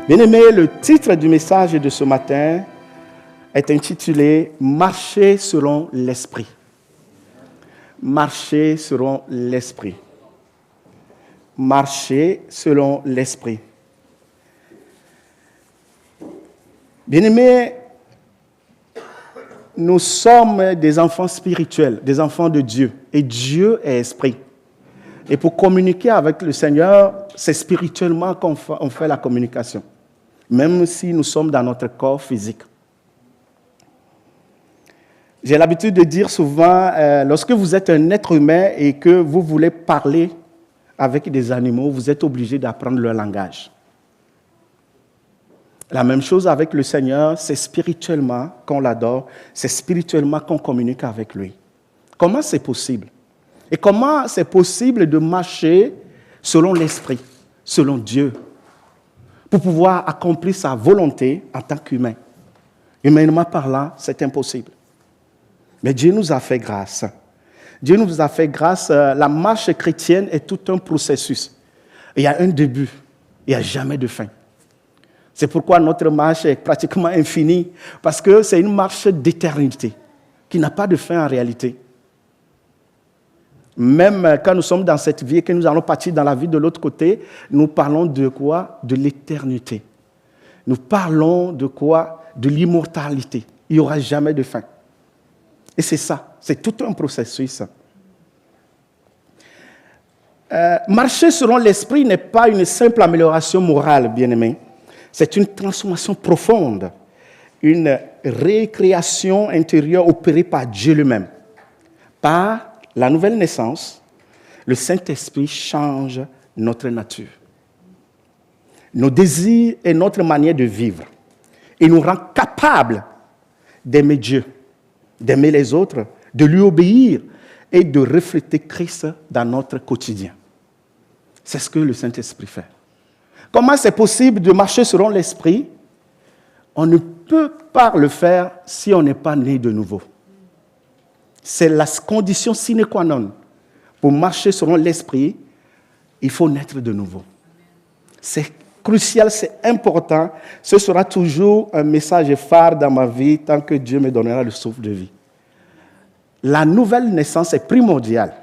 Bien-aimés, le titre du message de ce matin est intitulé « Marcher selon l'Esprit ». Marcher selon l'Esprit. Marcher selon l'Esprit. Bien-aimés, nous sommes des enfants spirituels, des enfants de Dieu. Et Dieu est esprit. Et pour communiquer avec le Seigneur, c'est spirituellement qu'on fait la communication. Même si nous sommes dans notre corps physique. J'ai l'habitude de dire souvent, lorsque vous êtes un être humain et que vous voulez parler avec des animaux, vous êtes obligé d'apprendre leur langage. La même chose avec le Seigneur, c'est spirituellement qu'on l'adore, c'est spirituellement qu'on communique avec lui. Comment c'est possible? Et comment c'est possible de marcher selon l'Esprit, selon Dieu, pour pouvoir accomplir sa volonté en tant qu'humain? Humainement parlant, c'est impossible. Mais Dieu nous a fait grâce. Dieu nous a fait grâce. La marche chrétienne est tout un processus. Il y a un début, il n'y a jamais de fin. C'est pourquoi notre marche est pratiquement infinie, parce que c'est une marche d'éternité, qui n'a pas de fin en réalité. Même quand nous sommes dans cette vie et que nous allons partir dans la vie de l'autre côté, nous parlons de quoi? De l'éternité. Nous parlons de quoi? De l'immortalité. Il n'y aura jamais de fin. Et c'est ça, c'est tout un processus. Marcher selon l'Esprit n'est pas une simple amélioration morale, bien-aimés. C'est une transformation profonde, une récréation intérieure opérée par Dieu lui-même. Par la nouvelle naissance, le Saint-Esprit change notre nature, nos désirs et notre manière de vivre. Il nous rend capables d'aimer Dieu, d'aimer les autres, de lui obéir et de refléter Christ dans notre quotidien. C'est ce que le Saint-Esprit fait. Comment c'est possible de marcher selon l'Esprit? On ne peut pas le faire si on n'est pas né de nouveau. C'est la condition sine qua non. Pour marcher selon l'Esprit, il faut naître de nouveau. C'est crucial, c'est important. Ce sera toujours un message phare dans ma vie tant que Dieu me donnera le souffle de vie. La nouvelle naissance est primordiale.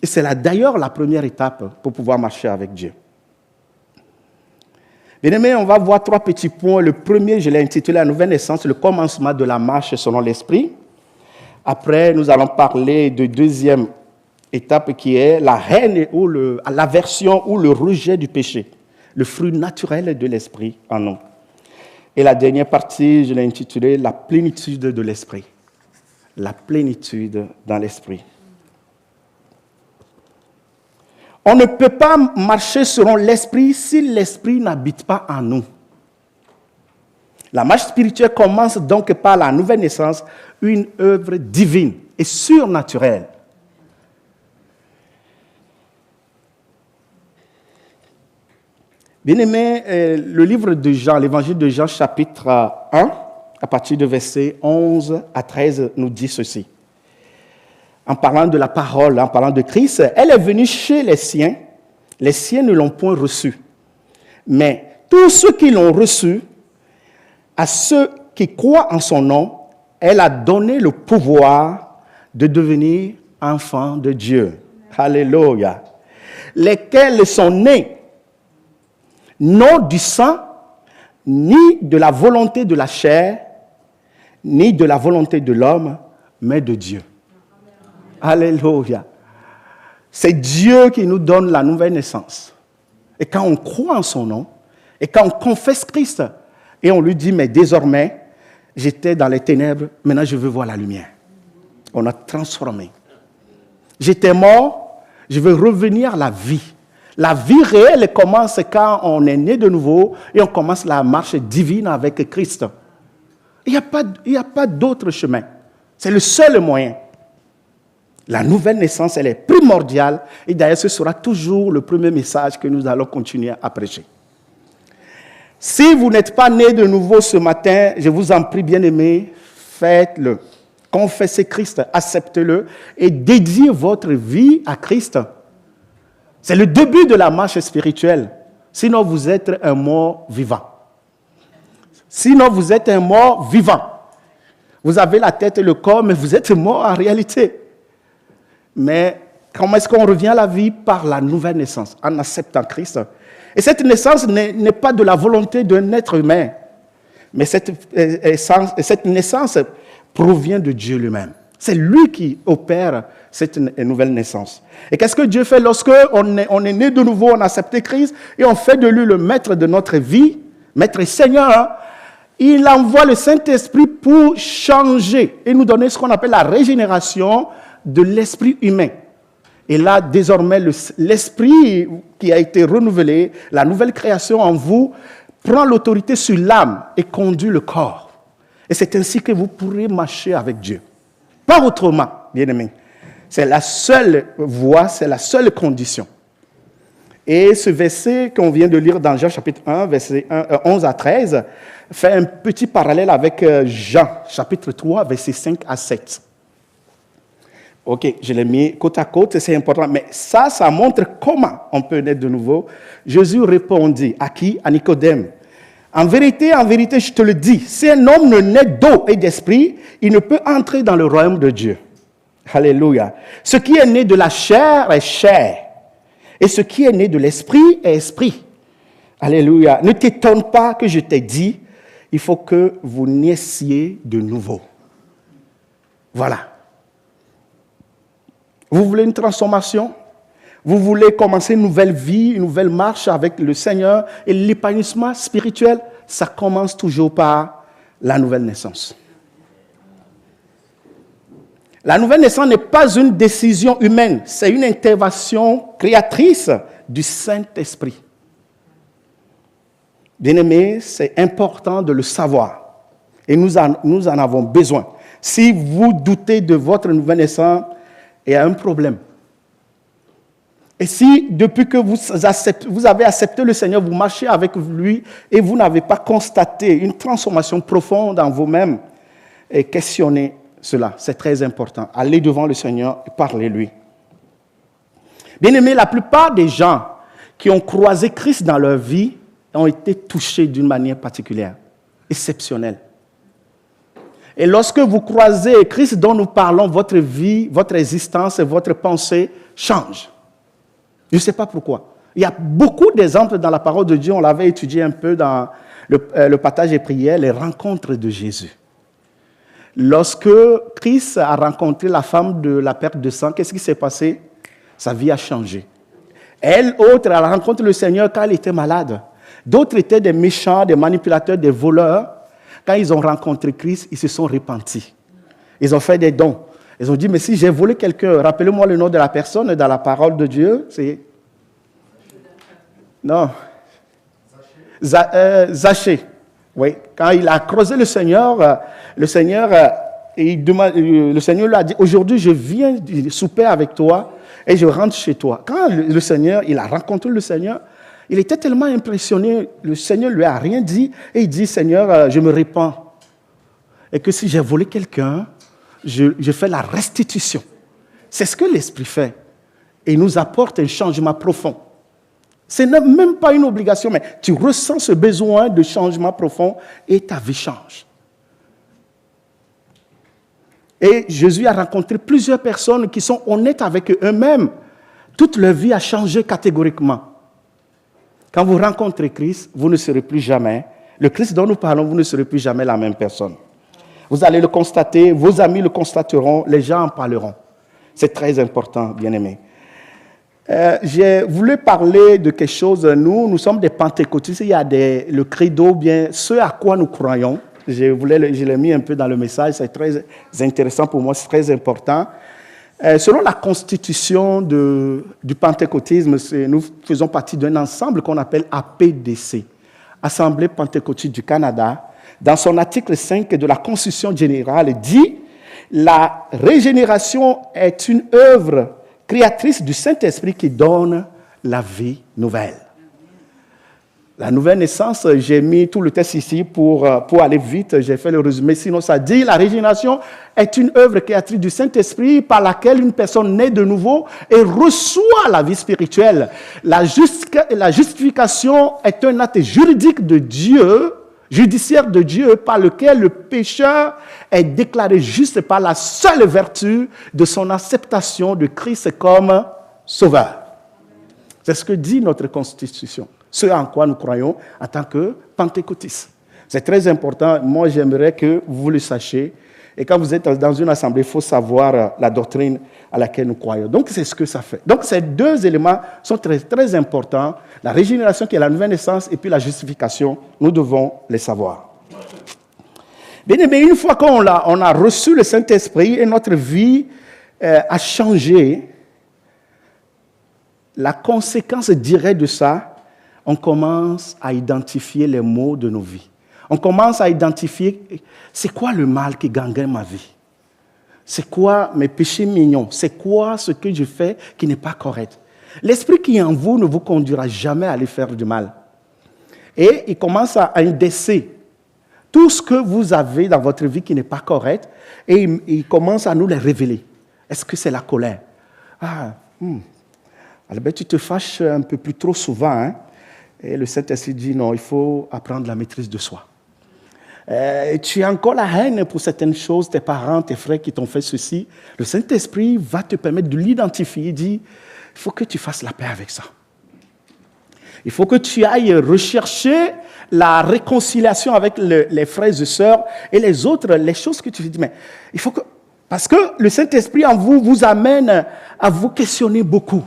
Et c'est d'ailleurs la première étape pour pouvoir marcher avec Dieu. Bien-aimés, on va voir 3 petits points. Le premier, je l'ai intitulé « La nouvelle naissance », le commencement de la marche selon l'Esprit. Après, nous allons parler de deuxième étape qui est la haine ou l'aversion ou le rejet du péché, le fruit naturel de l'Esprit en nous. Et la dernière partie, je l'ai intitulée « La plénitude de l'Esprit ». La plénitude dans l'Esprit. On ne peut pas marcher selon l'Esprit si l'Esprit n'habite pas en nous. La marche spirituelle commence donc par la nouvelle naissance, une œuvre divine et surnaturelle. Bien-aimés, le livre de Jean, l'évangile de Jean, chapitre 1, à partir de versets 11 à 13, nous dit ceci. En parlant de la parole, en parlant de Christ, elle est venue chez les siens ne l'ont point reçue. Mais tous ceux qui l'ont reçue, à ceux qui croient en son nom, elle a donné le pouvoir de devenir enfants de Dieu. Alléluia. Lesquels sont nés, non du sang, ni de la volonté de la chair, ni de la volonté de l'homme, mais de Dieu. Alléluia. C'est Dieu qui nous donne la nouvelle naissance. Et quand on croit en son nom, et quand on confesse Christ, et on lui dit, mais désormais, j'étais dans les ténèbres, maintenant je veux voir la lumière. On a transformé. J'étais mort, je veux revenir à la vie. La vie réelle commence quand on est né de nouveau et on commence la marche divine avec Christ. Il n'y a pas d'autre chemin. C'est le seul moyen. La nouvelle naissance, elle est primordiale et d'ailleurs ce sera toujours le premier message que nous allons continuer à prêcher. Si vous n'êtes pas né de nouveau ce matin, je vous en prie, bien-aimés, faites-le. Confessez Christ, acceptez-le et dédiez votre vie à Christ. C'est le début de la marche spirituelle. Sinon, vous êtes un mort vivant. Sinon, vous êtes un mort vivant. Vous avez la tête et le corps, mais vous êtes mort en réalité. Mais comment est-ce qu'on revient à la vie? Par la nouvelle naissance, en acceptant Christ. Et cette naissance n'est pas de la volonté d'un être humain, mais cette naissance provient de Dieu lui-même. C'est lui qui opère cette nouvelle naissance. Et qu'est-ce que Dieu fait lorsque on est né de nouveau, on a accepté Christ et on fait de lui le maître de notre vie, maître et Seigneur? Il envoie le Saint-Esprit pour changer et nous donner ce qu'on appelle la régénération de l'esprit humain. Et là, désormais, l'esprit qui a été renouvelé, la nouvelle création en vous, prend l'autorité sur l'âme et conduit le corps. Et c'est ainsi que vous pourrez marcher avec Dieu. Pas autrement, bien-aimés. C'est la seule voie, c'est la seule condition. Et ce verset qu'on vient de lire dans Jean chapitre 1, versets 11 à 13, fait un petit parallèle avec Jean chapitre 3, versets 5 à 7. Ok, je l'ai mis côte à côte, c'est important. Mais ça montre comment on peut naître de nouveau. Jésus répondit, à qui? À Nicodème. En vérité, je te le dis, si un homme ne naît d'eau et d'esprit, il ne peut entrer dans le royaume de Dieu. Alléluia. Ce qui est né de la chair est chair. Et ce qui est né de l'esprit est esprit. Alléluia. Ne t'étonne pas que je t'ai dit, il faut que vous naissiez de nouveau. Voilà. Vous voulez une transformation? Vous voulez commencer une nouvelle vie, une nouvelle marche avec le Seigneur? Et l'épanouissement spirituel, ça commence toujours par la nouvelle naissance. La nouvelle naissance n'est pas une décision humaine, c'est une intervention créatrice du Saint-Esprit. Bien-aimés, c'est important de le savoir. Et nous en avons besoin. Si vous doutez de votre nouvelle naissance, il y a un problème. Et si, depuis que vous avez accepté le Seigneur, vous marchez avec lui et vous n'avez pas constaté une transformation profonde en vous-même, et questionnez cela, c'est très important. Allez devant le Seigneur et parlez-lui. Bien-aimés, la plupart des gens qui ont croisé Christ dans leur vie ont été touchés d'une manière particulière, exceptionnelle. Et lorsque vous croisez Christ dont nous parlons, votre vie, votre existence et votre pensée changent. Je ne sais pas pourquoi. Il y a beaucoup d'exemples dans la parole de Dieu. On l'avait étudié un peu dans le partage et prière, les rencontres de Jésus. Lorsque Christ a rencontré la femme de la perte de sang, qu'est-ce qui s'est passé? Sa vie a changé. Elle, autre, elle a rencontré le Seigneur quand elle était malade. D'autres étaient des méchants, des manipulateurs, des voleurs. Quand ils ont rencontré Christ, ils se sont repentis. Ils ont fait des dons. Ils ont dit, mais si j'ai volé quelqu'un, rappelez-moi le nom de la personne dans la parole de Dieu. C'est... Non. Zachée. Oui. Quand il a creusé le Seigneur lui a dit, aujourd'hui je viens souper avec toi et je rentre chez toi. Quand le Seigneur, il a rencontré le Seigneur, il était tellement impressionné, le Seigneur ne lui a rien dit et il dit, Seigneur, je me répands. Et que si j'ai volé quelqu'un, je fais la restitution. C'est ce que l'Esprit fait. Et il nous apporte un changement profond. Ce n'est même pas une obligation, mais tu ressens ce besoin de changement profond et ta vie change. Et Jésus a rencontré plusieurs personnes qui sont honnêtes avec eux-mêmes. Toute leur vie a changé catégoriquement. Quand vous rencontrez Christ, vous ne serez plus jamais, le Christ dont nous parlons, vous ne serez plus jamais la même personne. Vous allez le constater, vos amis le constateront, les gens en parleront. C'est très important, bien-aimés. J'ai voulu parler de quelque chose. Nous sommes des pentecôtistes. Il y a le credo, bien, ce à quoi nous croyons. Je l'ai mis un peu dans le message. C'est très intéressant pour moi, c'est très important. Selon la constitution du pentecôtisme, nous faisons partie d'un ensemble qu'on appelle APDC, Assemblée pentecôtiste du Canada. Dans son article 5 de la Constitution générale, dit « La régénération est une œuvre créatrice du Saint-Esprit qui donne la vie nouvelle. » La nouvelle naissance, j'ai mis tout le texte ici pour aller vite, j'ai fait le résumé. Sinon, ça dit, la régénération est une œuvre créatrice du Saint-Esprit par laquelle une personne naît de nouveau et reçoit la vie spirituelle. La justification est un acte juridique de Dieu, judiciaire de Dieu, par lequel le pécheur est déclaré juste par la seule vertu de son acceptation de Christ comme sauveur. C'est ce que dit notre Constitution, ce en quoi nous croyons en tant que pentecôtistes. C'est très important. Moi, j'aimerais que vous le sachiez. Et quand vous êtes dans une assemblée, il faut savoir la doctrine à laquelle nous croyons. Donc, c'est ce que ça fait. Donc, ces deux éléments sont très, très importants. La régénération qui est la nouvelle naissance et puis la justification, nous devons les savoir. Bien aimé, une fois qu'on a reçu le Saint-Esprit et notre vie a changé, la conséquence directe de ça, on commence à identifier les maux de nos vies. On commence à identifier, c'est quoi le mal qui gangrène ma vie? C'est quoi mes péchés mignons? C'est quoi ce que je fais qui n'est pas correct? L'esprit qui est en vous ne vous conduira jamais à aller faire du mal. Et il commence à indexer tout ce que vous avez dans votre vie qui n'est pas correct et il commence à nous les révéler. Est-ce que c'est la colère? Alors, tu te fâches un peu plus trop souvent. Hein? Et le Saint-Esprit dit non, il faut apprendre la maîtrise de soi. Tu as encore la haine pour certaines choses, tes parents, tes frères qui t'ont fait ceci. Le Saint-Esprit va te permettre de l'identifier. Il dit, il faut que tu fasses la paix avec ça. Il faut que tu ailles rechercher la réconciliation avec les frères et sœurs et les autres, les choses que tu dis. Mais il faut que, parce que le Saint-Esprit en vous vous amène à vous questionner beaucoup.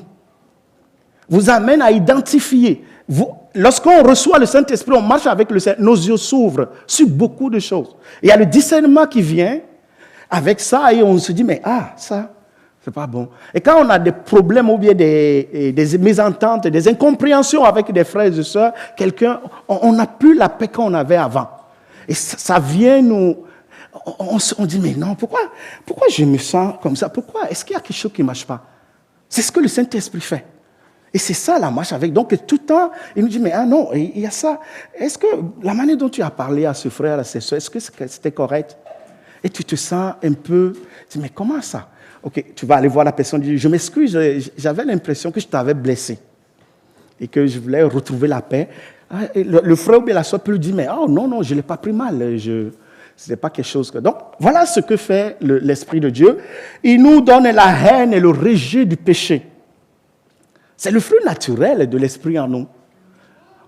Vous amène à identifier. Lorsqu'on reçoit le Saint-Esprit, on marche avec le Saint-Esprit, nos yeux s'ouvrent sur beaucoup de choses. Il y a le discernement qui vient avec ça et on se dit, mais ça, c'est pas bon. Et quand on a des problèmes ou bien des mésententes, des incompréhensions avec des frères et sœurs, on n'a plus la paix qu'on avait avant. Et ça vient nous... On dit, mais non, pourquoi je me sens comme ça? Pourquoi? Est-ce qu'il y a quelque chose qui ne marche pas? C'est ce que le Saint-Esprit fait. Et c'est ça la marche avec. Donc tout le temps, il nous dit, mais non, il y a ça. Est-ce que la manière dont tu as parlé à ce frère, à cette soeur, est-ce que c'était correct? Et tu te sens un peu, tu dis, mais comment ça? Ok, tu vas aller voir la personne, dire, je m'excuse, j'avais l'impression que je t'avais blessé et que je voulais retrouver la paix. Et le frère ou bien la soeur peut lui dire, mais non, je ne l'ai pas pris mal, ce n'est pas quelque chose que... Donc, voilà ce que fait l'Esprit de Dieu. Il nous donne la haine et le rejet du péché. C'est le fruit naturel de l'Esprit en nous.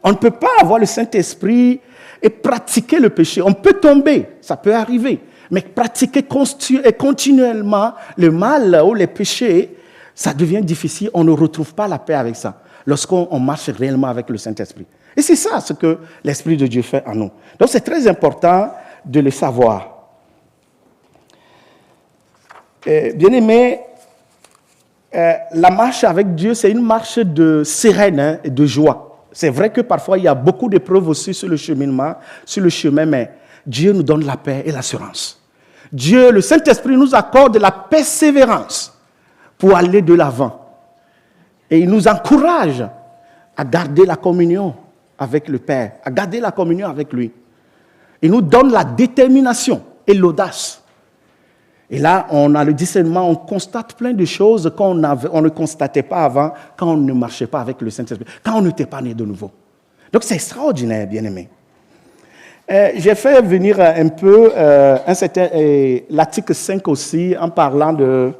On ne peut pas avoir le Saint-Esprit et pratiquer le péché. On peut tomber, ça peut arriver. Mais pratiquer continuellement le mal ou les péchés, ça devient difficile. On ne retrouve pas la paix avec ça, lorsqu'on marche réellement avec le Saint-Esprit. Et c'est ça ce que l'Esprit de Dieu fait en nous. Donc c'est très important de le savoir. Bien-aimés, la marche avec Dieu, c'est une marche de sérénité et de joie. C'est vrai que parfois, il y a beaucoup d'épreuves aussi sur le cheminement, sur le chemin, mais Dieu nous donne la paix et l'assurance. Dieu, le Saint-Esprit, nous accorde la persévérance pour aller de l'avant. Et il nous encourage à garder la communion avec le Père, à garder la communion avec lui. Il nous donne la détermination et l'audace. Et là, on a le discernement, on constate plein de choses qu'on ne constatait pas avant, quand on ne marchait pas avec le Saint-Esprit, quand on n'était pas né de nouveau. Donc c'est extraordinaire, bien-aimé. J'ai fait venir un peu l'article 5 aussi, en parlant de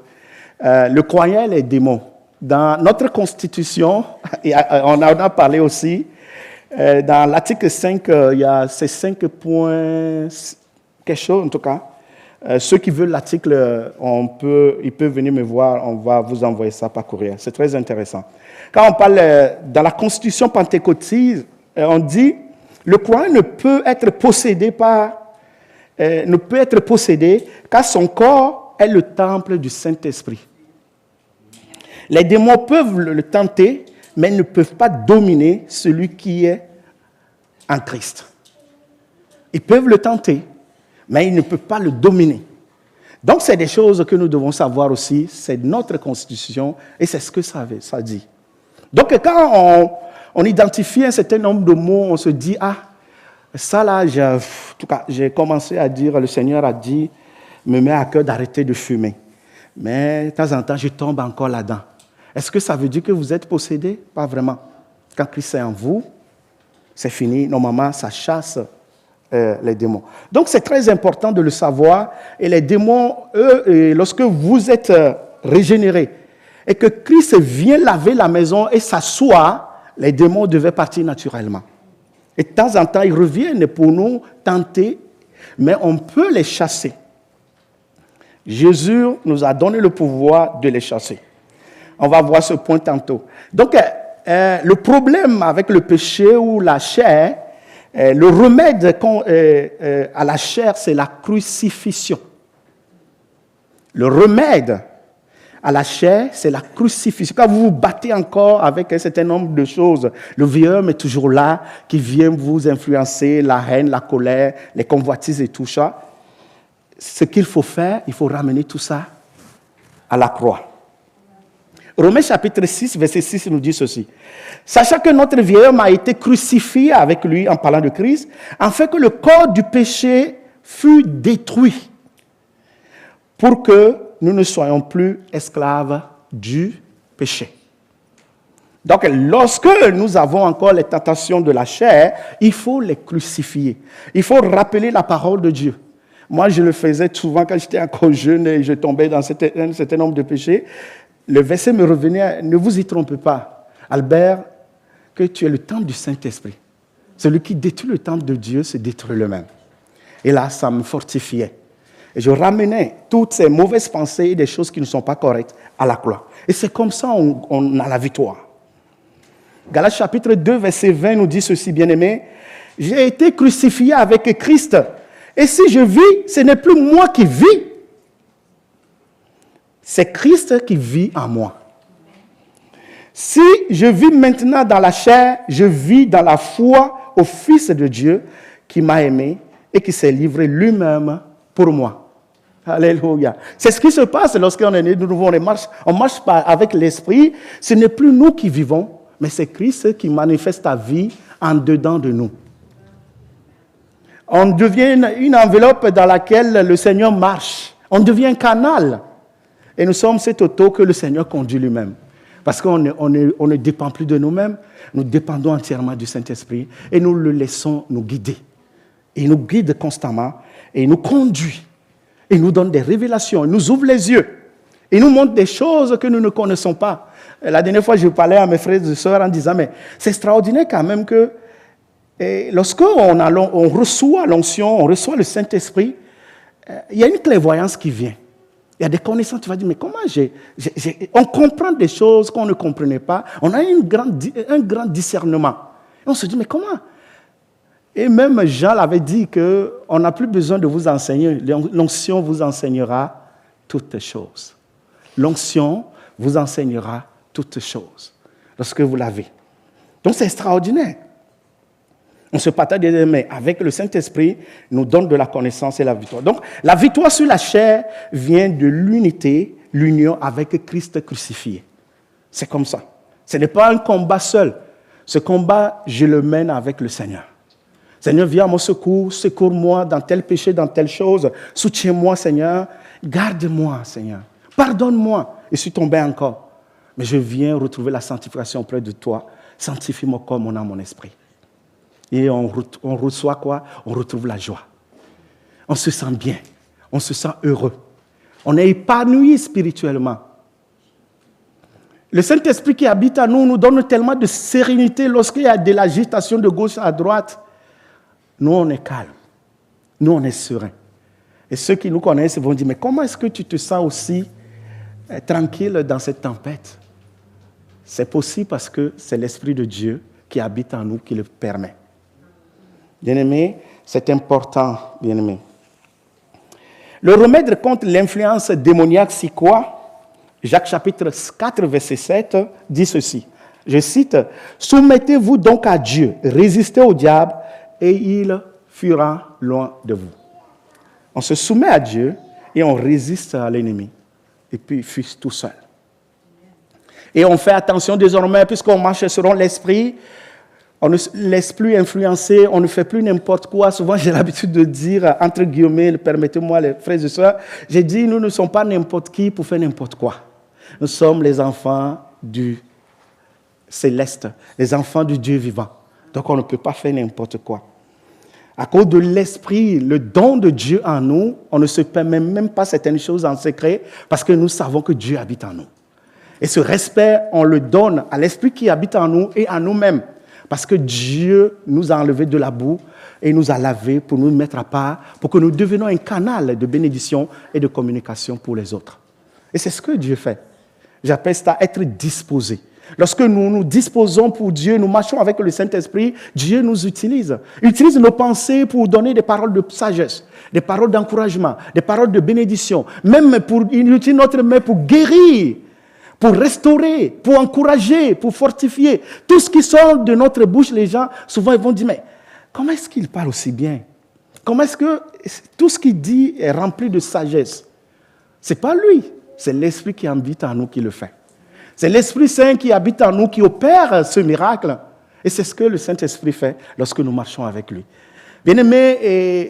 le croyant et les démons. Dans notre Constitution, on en a parlé aussi, dans l'article 5, il y a ces 5 points, quelque chose en tout cas. Ceux qui veulent l'article, ils peuvent venir me voir, on va vous envoyer ça par courrier. C'est très intéressant. Quand on parle dans la Constitution pentecôtiste, on dit le croyant ne peut être possédé car son corps est le temple du Saint-Esprit. Les démons peuvent le tenter, mais ils ne peuvent pas dominer celui qui est en Christ. Ils peuvent le tenter, mais ils ne peuvent pas le dominer. Donc, c'est des choses que nous devons savoir aussi. C'est notre constitution et c'est ce que ça dit. Donc, quand on identifie un certain nombre de mots, on se dit, ah, ça là, en tout cas, j'ai commencé à dire, le Seigneur a dit, me met à cœur d'arrêter de fumer. Mais de temps en temps, je tombe encore là-dedans. Est-ce que ça veut dire que vous êtes possédé? Pas vraiment. Quand Christ est en vous, c'est fini. Normalement, ça chasse les démons. Donc, c'est très important de le savoir. Et les démons, eux, lorsque vous êtes régénérés et que Christ vient laver la maison et s'assoit, les démons devaient partir naturellement. Et de temps en temps, ils reviennent pour nous tenter, mais on peut les chasser. Jésus nous a donné le pouvoir de les chasser. On va voir ce point tantôt. Donc, le problème avec le péché ou la chair, le remède à la chair, c'est la crucifixion. Le remède à la chair, c'est la crucifixion. Quand vous vous battez encore avec un certain nombre de choses, le vieux homme est toujours là, qui vient vous influencer, la haine, la colère, les convoitises et tout ça. Ce qu'il faut faire, il faut ramener tout ça à la croix. Romains chapitre 6, verset 6 nous dit ceci. Sachant que notre vieil homme a été crucifié avec lui en parlant de Christ, afin que le corps du péché fût détruit, pour que nous ne soyons plus esclaves du péché. Donc, lorsque nous avons encore les tentations de la chair, il faut les crucifier. Il faut rappeler la parole de Dieu. Moi, je le faisais souvent quand j'étais encore jeune et je tombais dans un certain nombre de péchés. Le verset me revenait, ne vous y trompez pas, Albert, que tu es le temple du Saint-Esprit. Celui qui détruit le temple de Dieu se détruit lui-même. Et là, ça me fortifiait. Et je ramenais toutes ces mauvaises pensées et des choses qui ne sont pas correctes à la croix. Et c'est comme ça qu'on a la victoire. Galates chapitre 2, verset 20 nous dit ceci, bien-aimés. J'ai été crucifié avec Christ. Et si je vis, ce n'est plus moi qui vis. C'est Christ qui vit en moi. Si je vis maintenant dans la chair, je vis dans la foi au Fils de Dieu qui m'a aimé et qui s'est livré lui-même pour moi. Alléluia. C'est ce qui se passe lorsqu'on est né de nouveau. On marche pas avec l'Esprit. Ce n'est plus nous qui vivons, mais c'est Christ qui manifeste sa vie en dedans de nous. On devient une enveloppe dans laquelle le Seigneur marche. On devient un canal. Et nous sommes cet auto que le Seigneur conduit lui-même. Parce qu'on ne dépend plus de nous-mêmes, nous dépendons entièrement du Saint-Esprit et nous le laissons nous guider. Il nous guide constamment et il nous conduit. Il nous donne des révélations, il nous ouvre les yeux. Il nous montre des choses que nous ne connaissons pas. La dernière fois, je parlais à mes frères et sœurs en disant, mais c'est extraordinaire quand même que lorsqu'on reçoit l'onction, on reçoit le Saint-Esprit, il y a une clairvoyance qui vient. Il y a des connaissances, tu vas dire, mais comment on comprend des choses qu'on ne comprenait pas. On a un grand discernement. Et on se dit, mais comment? Et même Jean l'avait dit qu'on n'a plus besoin de vous enseigner. L'onction vous enseignera toutes choses. L'onction vous enseignera toutes choses lorsque vous l'avez. Donc c'est extraordinaire. On se partage des mains avec le Saint-Esprit, nous donne de la connaissance et la victoire. Donc, la victoire sur la chair vient de l'unité, l'union avec Christ crucifié. C'est comme ça. Ce n'est pas un combat seul. Ce combat, je le mène avec le Seigneur. Seigneur, viens à mon secours, secours-moi dans tel péché, dans telle chose. Soutiens-moi, Seigneur. Garde-moi, Seigneur. Pardonne-moi. Je suis tombé encore. Mais je viens retrouver la sanctification auprès de toi. Sanctifie mon corps, mon âme, mon esprit. Et on reçoit quoi? On retrouve la joie. On se sent bien. On se sent heureux. On est épanoui spirituellement. Le Saint-Esprit qui habite en nous donne tellement de sérénité lorsqu'il y a de l'agitation de gauche à droite. Nous, on est calme. Nous, on est serein. Et ceux qui nous connaissent vont dire, mais comment est-ce que tu te sens aussi tranquille dans cette tempête? C'est possible parce que c'est l'Esprit de Dieu qui habite en nous qui le permet. Bien-aimés, c'est important, bien-aimés. Le remède contre l'influence démoniaque, c'est quoi? Jacques chapitre 4, verset 7 dit ceci. Je cite, « Soumettez-vous donc à Dieu, résistez au diable, et il fuira loin de vous. » On se soumet à Dieu et on résiste à l'ennemi. Et puis il fuit tout seul. Et on fait attention désormais, puisqu'on marche selon l'esprit, on ne se laisse plus influencer, on ne fait plus n'importe quoi. Souvent, j'ai l'habitude de dire, entre guillemets, permettez-moi les frères et sœurs, j'ai dit, nous ne sommes pas n'importe qui pour faire n'importe quoi. Nous sommes les enfants du céleste, les enfants du Dieu vivant. Donc, on ne peut pas faire n'importe quoi. À cause de l'esprit, le don de Dieu en nous, on ne se permet même pas certaines choses en secret parce que nous savons que Dieu habite en nous. Et ce respect, on le donne à l'esprit qui habite en nous et à nous-mêmes. Parce que Dieu nous a enlevé de la boue et nous a lavé pour nous mettre à part, pour que nous devenions un canal de bénédiction et de communication pour les autres. Et c'est ce que Dieu fait. J'appelle ça être disposé. Lorsque nous nous disposons pour Dieu, nous marchons avec le Saint-Esprit, Dieu nous utilise. Il utilise nos pensées pour donner des paroles de sagesse, des paroles d'encouragement, des paroles de bénédiction. Il utilise notre main pour guérir, pour restaurer, pour encourager, pour fortifier. Tout ce qui sort de notre bouche, les gens, souvent, ils vont dire, mais comment est-ce qu'il parle aussi bien? Comment est-ce que tout ce qu'il dit est rempli de sagesse? Ce n'est pas lui, c'est l'Esprit qui habite en nous qui le fait. C'est l'Esprit Saint qui habite en nous, qui opère ce miracle. Et c'est ce que le Saint-Esprit fait lorsque nous marchons avec lui. Bien-aimés,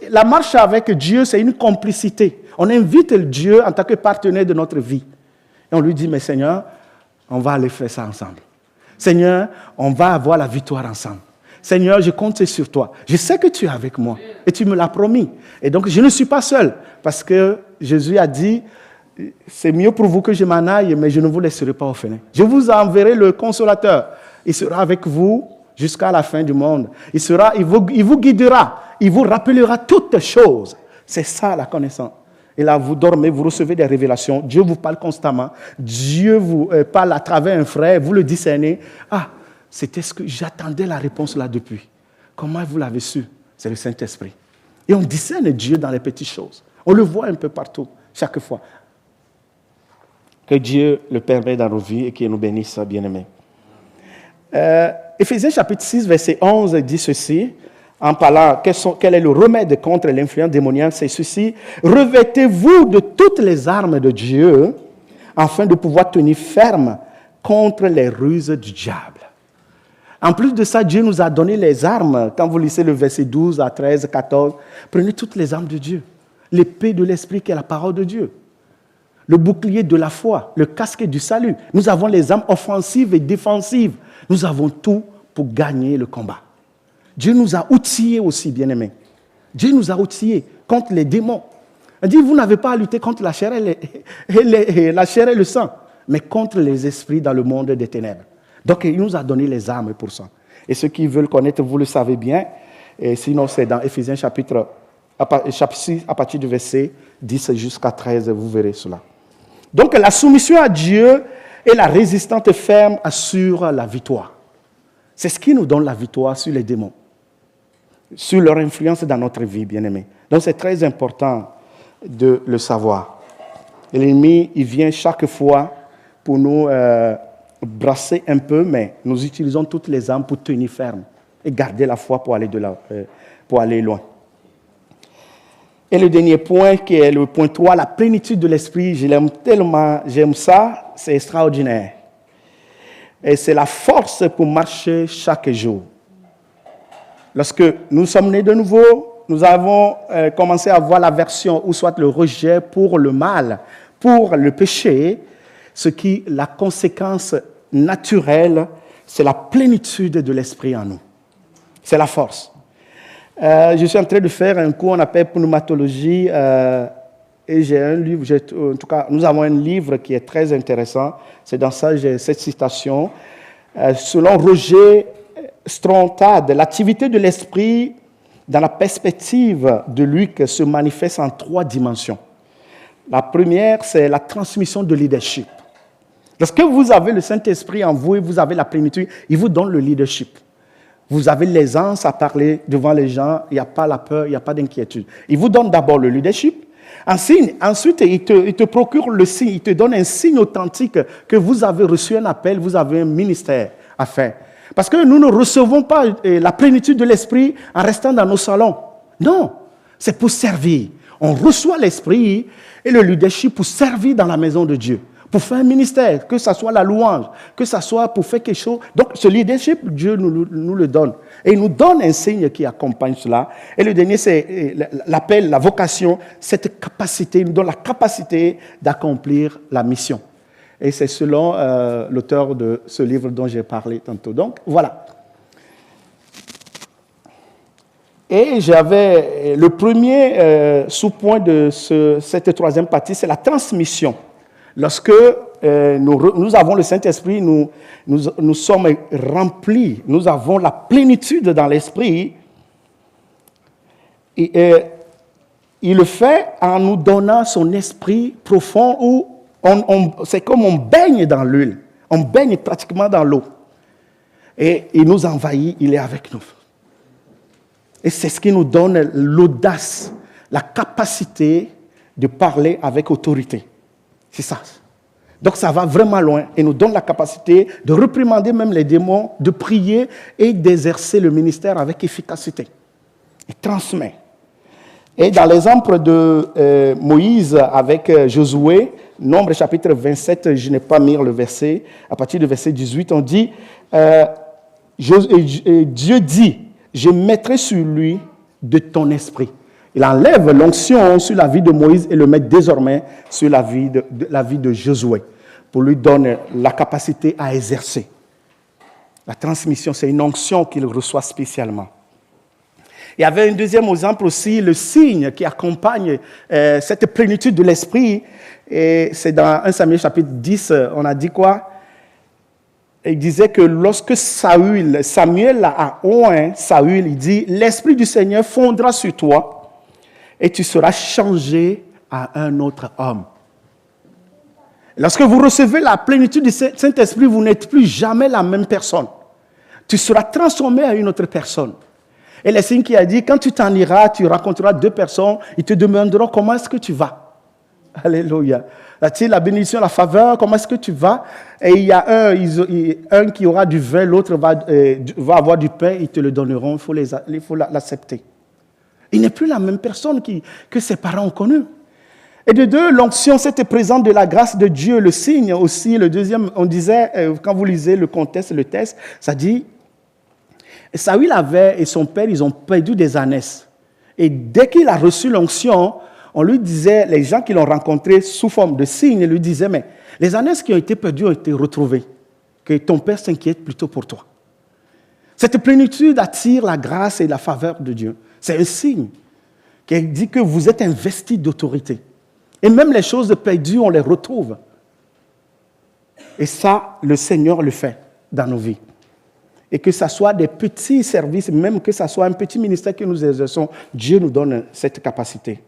la marche avec Dieu, c'est une complicité. On invite Dieu en tant que partenaire de notre vie. Et on lui dit, mais Seigneur, on va aller faire ça ensemble. Seigneur, on va avoir la victoire ensemble. Seigneur, je compte sur toi. Je sais que tu es avec moi et tu me l'as promis. Et donc, je ne suis pas seul parce que Jésus a dit, c'est mieux pour vous que je m'en aille, mais je ne vous laisserai pas orphelin. Je vous enverrai le consolateur. Il sera avec vous jusqu'à la fin du monde. Il vous guidera. Il vous rappellera toutes choses. C'est ça la connaissance. Et là, vous dormez, vous recevez des révélations. Dieu vous parle constamment. Dieu vous parle à travers un frère. Vous le discernez. Ah, c'était ce que j'attendais la réponse là depuis. Comment vous l'avez su? C'est le Saint-Esprit. Et on discerne Dieu dans les petites choses. On le voit un peu partout, chaque fois. Que Dieu le permet dans nos vies et qu'il nous bénisse, bien-aimés. Éphésiens chapitre 6, verset 11 dit ceci, en parlant quel est le remède contre l'influence démoniaque, c'est ceci: revêtez-vous de toutes les armes de Dieu afin de pouvoir tenir ferme contre les ruses du diable. En plus de ça, Dieu nous a donné les armes. Quand vous lisez le verset 12 à 13, 14, prenez toutes les armes de Dieu. L'épée de l'esprit qui est la parole de Dieu. Le bouclier de la foi, le casque du salut. Nous avons les armes offensives et défensives. Nous avons tout pour gagner le combat. Dieu nous a outillés aussi, bien-aimés. Dieu nous a outillés contre les démons. Il dit, vous n'avez pas à lutter contre la chair et le sang, mais contre les esprits dans le monde des ténèbres. Donc, il nous a donné les armes pour ça. Et ceux qui veulent connaître, vous le savez bien. Et sinon, c'est dans Éphésiens chapitre 6, à partir du verset 10 jusqu'à 13, vous verrez cela. Donc, la soumission à Dieu et la résistance ferme assurent la victoire. C'est ce qui nous donne la victoire sur les démons, sur leur influence dans notre vie, bien-aimés. Donc, c'est très important de le savoir. Et l'ennemi, il vient chaque fois pour nous brasser un peu, mais nous utilisons toutes les armes pour tenir ferme et garder la foi pour aller loin. Et le dernier point, qui est le point 3, la plénitude de l'esprit, je l'aime tellement, j'aime ça, c'est extraordinaire. Et c'est la force pour marcher chaque jour. Lorsque nous sommes nés de nouveau, nous avons commencé à voir l'aversion, ou soit le rejet pour le mal, pour le péché, la conséquence naturelle, c'est la plénitude de l'esprit en nous. C'est la force. Je suis en train de faire un cours qu'on appelle pneumatologie et j'ai un livre, en tout cas, nous avons un livre qui est très intéressant. C'est dans ça, j'ai cette citation. Selon Roger Stronthad, l'activité de l'esprit dans la perspective de Luc se manifeste en 3 dimensions. La première, c'est la transmission de leadership. Lorsque vous avez le Saint-Esprit en vous et vous avez la plénitude, il vous donne le leadership. Vous avez l'aisance à parler devant les gens, il n'y a pas la peur, il n'y a pas d'inquiétude. Il vous donne d'abord le leadership. Ensuite, il te procure le signe, il te donne un signe authentique que vous avez reçu un appel, vous avez un ministère à faire. Parce que nous ne recevons pas la plénitude de l'esprit en restant dans nos salons. Non, c'est pour servir. On reçoit l'esprit et le leadership pour servir dans la maison de Dieu, pour faire un ministère, que ce soit la louange, que ce soit pour faire quelque chose. Donc, ce leadership, Dieu nous le donne. Et il nous donne un signe qui accompagne cela. Et le dernier, c'est l'appel, la vocation, cette capacité, il nous donne la capacité d'accomplir la mission. Et c'est selon l'auteur de ce livre dont j'ai parlé tantôt. Donc, voilà. Et j'avais le premier sous-point de cette troisième partie, c'est la transmission. Lorsque nous avons le Saint-Esprit, nous sommes remplis, nous avons la plénitude dans l'Esprit. Et il le fait en nous donnant son esprit profond où c'est comme on baigne dans l'huile, on baigne pratiquement dans l'eau. Et il nous envahit, il est avec nous. Et c'est ce qui nous donne l'audace, la capacité de parler avec autorité. C'est ça. Donc ça va vraiment loin et nous donne la capacité de réprimander même les démons, de prier et d'exercer le ministère avec efficacité. Il transmet. Et dans l'exemple de Moïse avec Josué, Nombre chapitre 27, je n'ai pas mis le verset, à partir du verset 18, on dit, Dieu dit, je mettrai sur lui de ton esprit. Il enlève l'onction sur la vie de Moïse et le met désormais sur la vie de Josué, pour lui donner la capacité à exercer. La transmission, c'est une onction qu'il reçoit spécialement. Il y avait un deuxième exemple aussi, le signe qui accompagne cette plénitude de l'esprit. Et c'est dans 1 Samuel chapitre 10, on a dit quoi? Il disait que lorsque Samuel a oint Saül, il dit, l'Esprit du Seigneur fondra sur toi et tu seras changé à un autre homme. Lorsque vous recevez la plénitude du Saint-Esprit, vous n'êtes plus jamais la même personne. Tu seras transformé à une autre personne. Et le signe qui a dit, quand tu t'en iras, tu rencontreras deux personnes, ils te demanderont comment est-ce que tu vas. Alléluia. Là-dessus, la bénédiction, la faveur, comment est-ce que tu vas? Et il y a un qui aura du vin, l'autre va avoir du pain, ils te le donneront, il faut l'accepter. Il n'est plus la même personne que ses parents ont connue. Et de deux, l'onction, c'était présente de la grâce de Dieu, le signe aussi. Le deuxième, on disait, quand vous lisez le contexte, le texte, ça dit, Saül et son père, ils ont perdu des ânesses. Et dès qu'il a reçu l'onction, on lui disait, les gens qui l'ont rencontré sous forme de signe, lui disaient, mais les ânesses qui ont été perdues ont été retrouvées. Que ton père s'inquiète plutôt pour toi. Cette plénitude attire la grâce et la faveur de Dieu. C'est un signe qui dit que vous êtes investi d'autorité. Et même les choses perdues, on les retrouve. Et ça, le Seigneur le fait dans nos vies. Et que ce soit des petits services, même que ce soit un petit ministère que nous exerçons, Dieu nous donne cette capacité.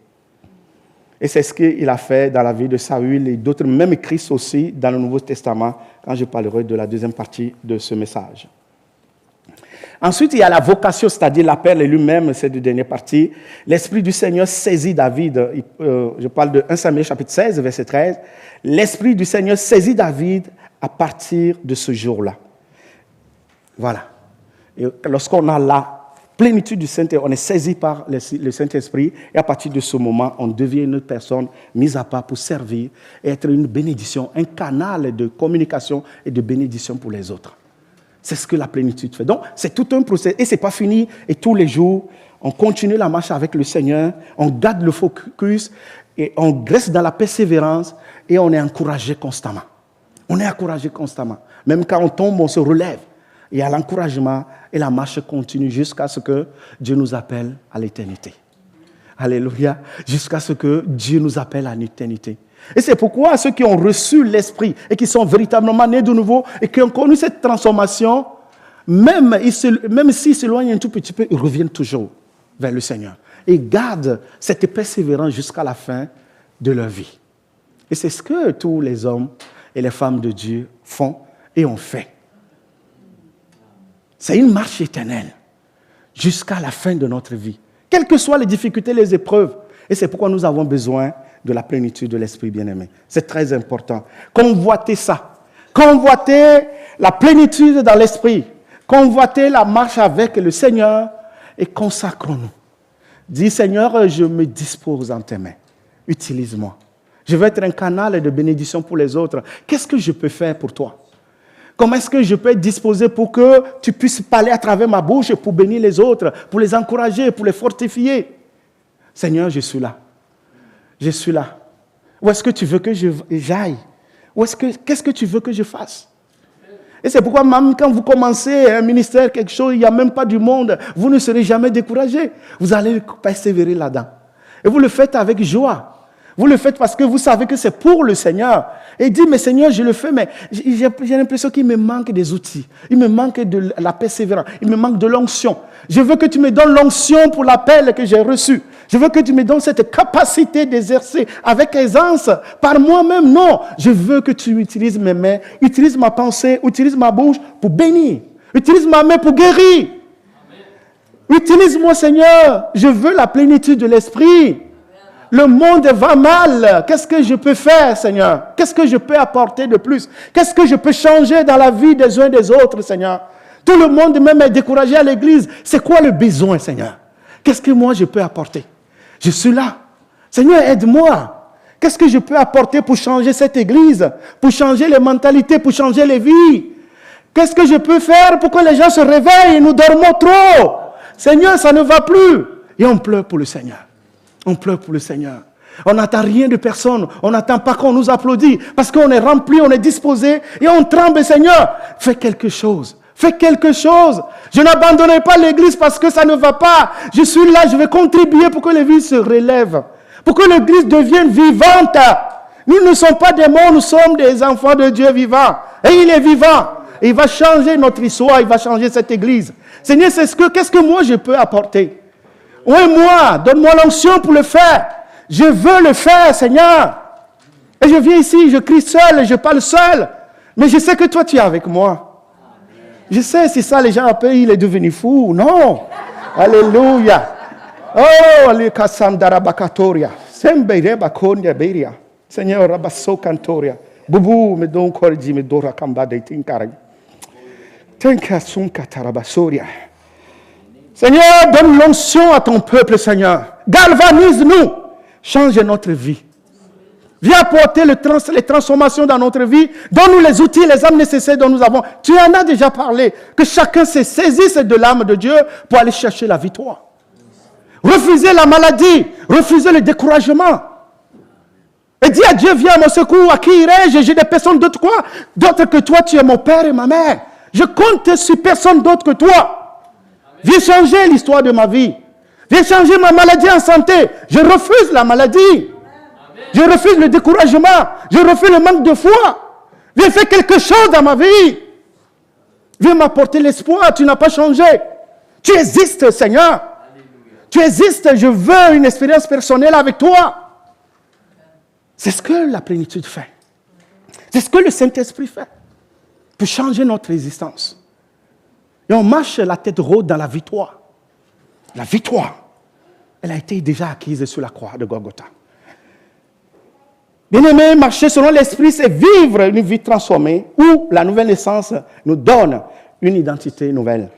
Et c'est ce qu'il a fait dans la vie de Saül et d'autres, même Christ aussi, dans le Nouveau Testament, quand je parlerai de la deuxième partie de ce message. Ensuite, il y a la vocation, c'est-à-dire l'appel lui-même, c'est la dernière partie. L'Esprit du Seigneur saisit David. Je parle de 1 Samuel chapitre 16, verset 13. L'Esprit du Seigneur saisit David à partir de ce jour-là. Voilà. Et lorsqu'on a la plénitude du Saint-Esprit, on est saisi par le Saint-Esprit, et à partir de ce moment, on devient une personne mise à part pour servir et être une bénédiction, un canal de communication et de bénédiction pour les autres. C'est ce que la plénitude fait. Donc, c'est tout un processus, et ce n'est pas fini, et tous les jours, on continue la marche avec le Seigneur, on garde le focus, et on reste dans la persévérance, et on est encouragé constamment. On est encouragé constamment. Même quand on tombe, on se relève. Il y a l'encouragement et la marche continue jusqu'à ce que Dieu nous appelle à l'éternité. Alléluia. Jusqu'à ce que Dieu nous appelle à l'éternité. Et c'est pourquoi ceux qui ont reçu l'Esprit et qui sont véritablement nés de nouveau et qui ont connu cette transformation, même s'ils s'éloignent un tout petit peu, ils reviennent toujours vers le Seigneur. Et gardent cette persévérance jusqu'à la fin de leur vie. Et c'est ce que tous les hommes et les femmes de Dieu font et ont fait. C'est une marche éternelle jusqu'à la fin de notre vie. Quelles que soient les difficultés, les épreuves. Et c'est pourquoi nous avons besoin de la plénitude de l'Esprit bien-aimé. C'est très important. Convoitez ça. Convoitez la plénitude dans l'Esprit. Convoitez la marche avec le Seigneur et consacrons-nous. Dis, Seigneur, je me dispose en tes mains. Utilise-moi. Je veux être un canal de bénédiction pour les autres. Qu'est-ce que je peux faire pour toi? Comment est-ce que je peux être disposé pour que tu puisses parler à travers ma bouche pour bénir les autres, pour les encourager, pour les fortifier? Seigneur, je suis là. Je suis là. Où est-ce que tu veux que j'aille? Qu'est-ce que tu veux que je fasse? Et c'est pourquoi même quand vous commencez un ministère, quelque chose, il n'y a même pas du monde, vous ne serez jamais découragé. Vous allez persévérer là-dedans. Et vous le faites avec joie. Vous le faites parce que vous savez que c'est pour le Seigneur. Et il dit, mais Seigneur, je le fais, mais j'ai l'impression qu'il me manque des outils. Il me manque de la persévérance. Il me manque de l'onction. Je veux que tu me donnes l'onction pour l'appel que j'ai reçu. Je veux que tu me donnes cette capacité d'exercer avec aisance par moi-même. Non, je veux que tu utilises mes mains, utilise ma pensée, utilise ma bouche pour bénir. Utilise ma main pour guérir. Utilise-moi, Seigneur. Je veux la plénitude de l'esprit. Le monde va mal. Qu'est-ce que je peux faire, Seigneur? Qu'est-ce que je peux apporter de plus? Qu'est-ce que je peux changer dans la vie des uns et des autres, Seigneur? Tout le monde même est découragé à l'église. C'est quoi le besoin, Seigneur? Qu'est-ce que moi je peux apporter? Je suis là. Seigneur, aide-moi. Qu'est-ce que je peux apporter pour changer cette église? Pour changer les mentalités, pour changer les vies? Qu'est-ce que je peux faire pour que les gens se réveillent? Nous dormons trop. Seigneur, ça ne va plus. Et on pleure pour le Seigneur. On pleure pour le Seigneur. On n'attend rien de personne. On n'attend pas qu'on nous applaudisse. Parce qu'on est rempli, on est disposé. Et on tremble, Seigneur. Fais quelque chose. Fais quelque chose. Je n'abandonnerai pas l'église parce que ça ne va pas. Je suis là, je vais contribuer pour que l'église se relève. Pour que l'église devienne vivante. Nous ne sommes pas des morts, nous sommes des enfants de Dieu vivants. Et il est vivant. Et il va changer notre histoire, il va changer cette église. Seigneur, qu'est-ce que moi je peux apporter? Oui, moi, donne-moi l'onction pour le faire. Je veux le faire, Seigneur. Et je viens ici, je crie seul, je parle seul. Mais je sais que toi, tu es avec moi. Je sais, si ça, les gens appellent, il est devenu fou. Non. Alléluia. Oh, les Kassandarabakatoria. Sembeireba Konya Beria. Seigneur, Rabasso Cantoria. Boubou, me don cordi, me dora kamba de tinkari. Tenka sunka tarabasoria. Seigneur, donne l'onction à ton peuple, Seigneur. Galvanise-nous. Change notre vie. Viens apporter les transformations dans notre vie. Donne-nous les outils, les âmes nécessaires dont nous avons. Tu en as déjà parlé. Que chacun se saisisse de l'âme de Dieu pour aller chercher la victoire. Refuser la maladie. Refuser le découragement. Et dis à Dieu, viens à mon secours. À qui irai-je? J'ai des personnes d'autres quoi? D'autres que toi, tu es mon père et ma mère. Je compte sur personne d'autre que toi. Viens changer l'histoire de ma vie. Viens changer ma maladie en santé. Je refuse la maladie. Je refuse le découragement. Je refuse le manque de foi. Viens faire quelque chose dans ma vie. Viens m'apporter l'espoir. Tu n'as pas changé. Tu existes, Seigneur. Tu existes. Je veux une expérience personnelle avec toi. C'est ce que la plénitude fait. C'est ce que le Saint-Esprit fait. Pour changer notre existence. Et on marche la tête haute dans la victoire. La victoire, elle a été déjà acquise sur la croix de Golgotha. Bien-aimé, marcher selon l'Esprit, c'est vivre une vie transformée où la nouvelle naissance nous donne une identité nouvelle.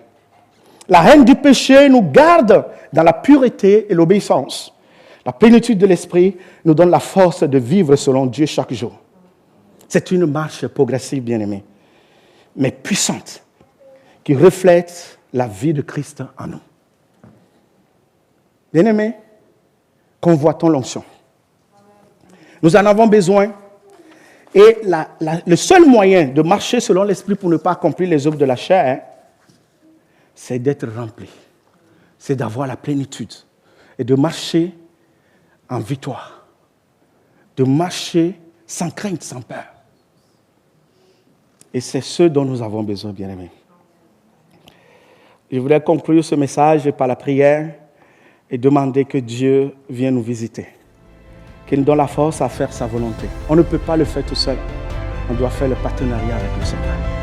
La haine du péché nous garde dans la pureté et l'obéissance. La plénitude de l'Esprit nous donne la force de vivre selon Dieu chaque jour. C'est une marche progressive, bien-aimé, mais puissante, qui reflète la vie de Christ en nous. Bien-aimé, convoitons l'onction. Nous en avons besoin. Et le seul moyen de marcher selon l'Esprit pour ne pas accomplir les œuvres de la chair, c'est d'être rempli. C'est d'avoir la plénitude. Et de marcher en victoire. De marcher sans crainte, sans peur. Et c'est ce dont nous avons besoin, bien-aimés. Je voudrais conclure ce message par la prière et demander que Dieu vienne nous visiter. Qu'il nous donne la force à faire sa volonté. On ne peut pas le faire tout seul. On doit faire le partenariat avec le Seigneur.